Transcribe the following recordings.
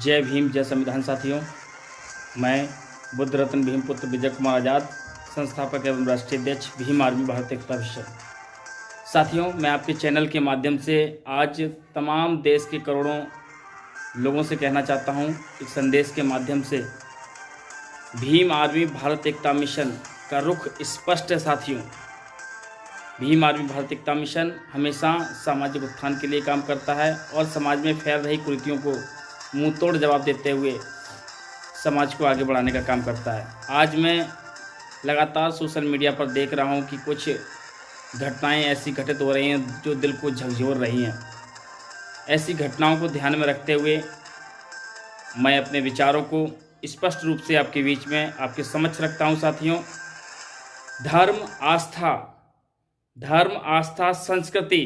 जय भीम, जय संविधान। साथियों, मैं बुद्ध रत्न भीमपुत्र विजय कुमार आज़ाद, संस्थापक एवं राष्ट्रीय अध्यक्ष भीम आर्मी भारत एकता विषय। साथियों, मैं आपके चैनल के माध्यम से आज तमाम देश के करोड़ों लोगों से कहना चाहता हूं, एक संदेश के माध्यम से भीम आर्मी भारत एकता मिशन का रुख स्पष्ट है। साथियों, भीम आर्मी भारत एकता मिशन हमेशा सामाजिक उत्थान के लिए काम करता है और समाज में फैल रही कुरीतियों को मुंह तोड़ जवाब देते हुए समाज को आगे बढ़ाने का काम करता है। आज मैं लगातार सोशल मीडिया पर देख रहा हूं कि कुछ घटनाएं ऐसी घटित हो रही हैं जो दिल को झकझोर रही हैं। ऐसी घटनाओं को ध्यान में रखते हुए मैं अपने विचारों को स्पष्ट रूप से आपके बीच में आपके समक्ष रखता हूं। साथियों, धर्म आस्था संस्कृति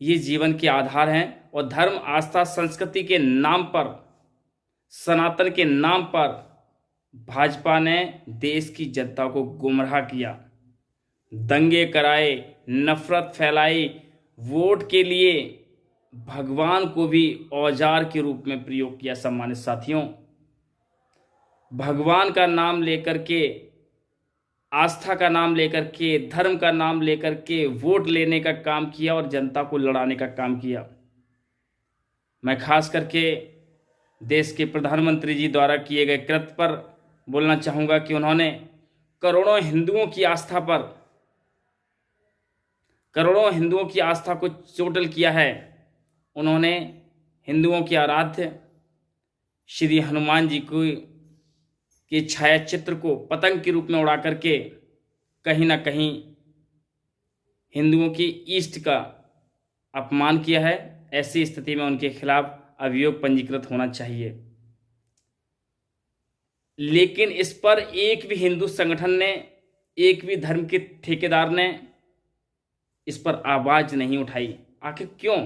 ये जीवन के आधार हैं और धर्म आस्था संस्कृति के नाम पर, सनातन के नाम पर भाजपा ने देश की जनता को गुमराह किया, दंगे कराए, नफरत फैलाई, वोट के लिए भगवान को भी औजार के रूप में प्रयोग किया। सम्मानित साथियों, भगवान का नाम लेकर के, आस्था का नाम लेकर के, धर्म का नाम लेकर के वोट लेने का काम किया और जनता को लड़ाने का काम किया। मैं खास करके देश के प्रधानमंत्री जी द्वारा किए गए कृत्य पर बोलना चाहूँगा कि उन्होंने करोड़ों हिंदुओं की आस्था को चोटल किया है। उन्होंने हिंदुओं के आराध्य श्री हनुमान जी को के छायाचित्र को पतंग के रूप में उड़ा करके कहीं ना कहीं हिंदुओं की ईष्ट का अपमान किया है। ऐसी स्थिति में उनके खिलाफ अभियोग पंजीकृत होना चाहिए। लेकिन इस पर एक भी हिंदू संगठन ने, एक भी धर्म के ठेकेदार ने इस पर आवाज नहीं उठाई। आखिर क्यों?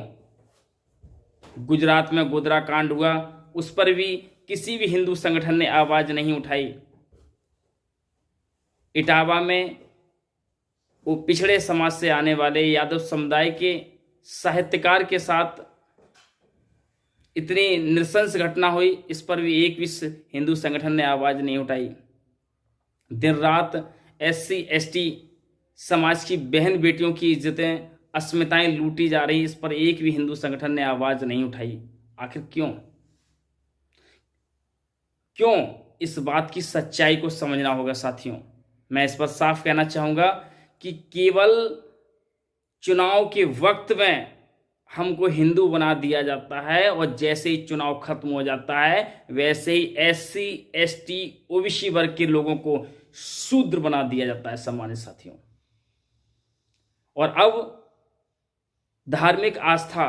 गुजरात में गोधरा कांड हुआ, उस पर भी किसी भी हिंदू संगठन ने आवाज नहीं उठाई। इटावा में वो पिछड़े समाज से आने वाले यादव समुदाय के साहित्यकार के साथ इतनी नृशंस घटना हुई, इस पर भी एक भी हिंदू संगठन ने आवाज नहीं उठाई। दिन रात SC ST समाज की बहन बेटियों की इज्जतें, अस्मिताएं लूटी जा रही, इस पर एक भी हिंदू संगठन ने आवाज नहीं उठाई। आखिर क्यों? इस बात की सच्चाई को समझना होगा। साथियों, मैं इस पर साफ कहना चाहूंगा कि केवल चुनाव के वक्त में हमको हिंदू बना दिया जाता है और जैसे ही चुनाव खत्म हो जाता है वैसे ही SC ST OBC वर्ग के लोगों को शूद्र बना दिया जाता है। सम्मानित साथियों, और अब धार्मिक आस्था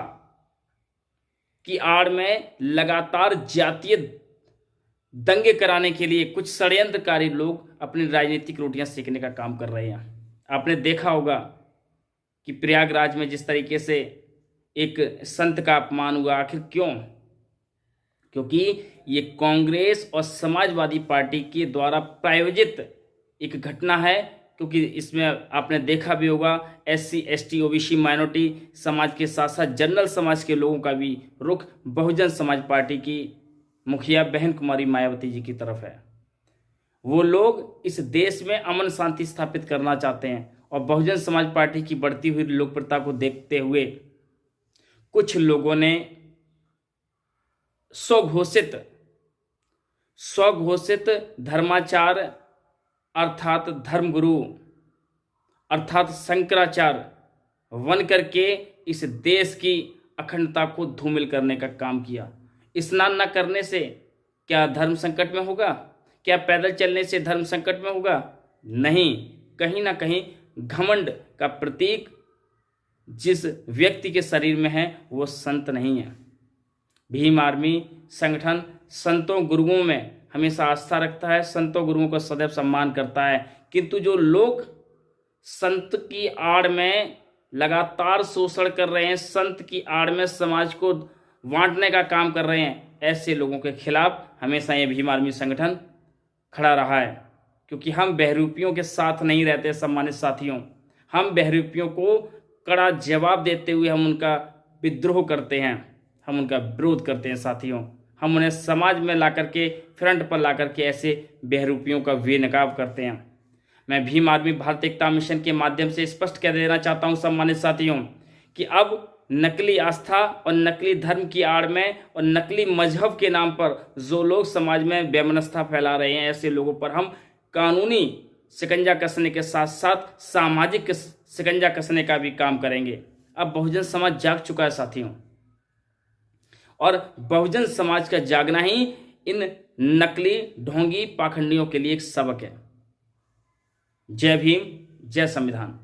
की आड़ में लगातार जातीय दंगे कराने के लिए कुछ षड्यंत्रकारी लोग अपनी राजनीतिक रोटियां सेकने का काम कर रहे हैं। आपने देखा होगा कि प्रयागराज में जिस तरीके से एक संत का अपमान हुआ। आखिर क्यों? क्योंकि ये कांग्रेस और समाजवादी पार्टी के द्वारा प्रायोजित एक घटना है। क्योंकि इसमें आपने देखा भी होगा SC ST OBC माइनॉरिटी समाज के साथ साथ जनरल समाज के लोगों का भी रुख बहुजन समाज पार्टी की मुखिया बहन कुमारी मायावती जी की तरफ है। वो लोग इस देश में अमन शांति स्थापित करना चाहते हैं और बहुजन समाज पार्टी की बढ़ती हुई लोकप्रियता को देखते हुए कुछ लोगों ने स्वघोषित धर्माचार अर्थात धर्मगुरु अर्थात शंकराचार्य बन करके इस देश की अखंडता को धूमिल करने का काम किया। स्नान न करने से क्या धर्म संकट में होगा? क्या पैदल चलने से धर्म संकट में होगा? नहीं, कहीं ना कहीं घमंड का प्रतीक जिस व्यक्ति के शरीर में है वो संत नहीं है। भीम आर्मी संगठन संतों गुरुओं में हमेशा आस्था रखता है, संतों गुरुओं का सदैव सम्मान करता है। किंतु जो लोग संत की आड़ में लगातार शोषण कर रहे हैं, संत की आड़ में समाज को बांटने का काम कर रहे हैं, ऐसे लोगों के खिलाफ हमेशा ये भीम आर्मी संगठन खड़ा रहा है। क्योंकि हम बहरूपियों के साथ नहीं रहते। सम्मानित साथियों, हम बहरूपियों को कड़ा जवाब देते हुए हम उनका विद्रोह करते हैं, हम उनका विरोध करते हैं। साथियों, हम उन्हें समाज में ला करके, फ्रंट पर ला करके ऐसे बेहरूपियों का बेनकाब करते हैं। मैं भीम आर्मी भारत एकता मिशन के माध्यम से स्पष्ट कह देना चाहता हूं सम्मानित साथियों कि अब नकली आस्था और नकली धर्म की आड़ में और नकली मजहब के नाम पर जो लोग समाज में वैमनस्यता फैला रहे हैं, ऐसे लोगों पर हम कानूनी शिकंजा कसने के साथ साथ सामाजिक शिकंजा कसने का भी काम करेंगे। अब बहुजन समाज जाग चुका है साथियों, और बहुजन समाज का जागना ही इन नकली ढोंगी पाखंडियों के लिए एक सबक है। जय भीम, जय संविधान।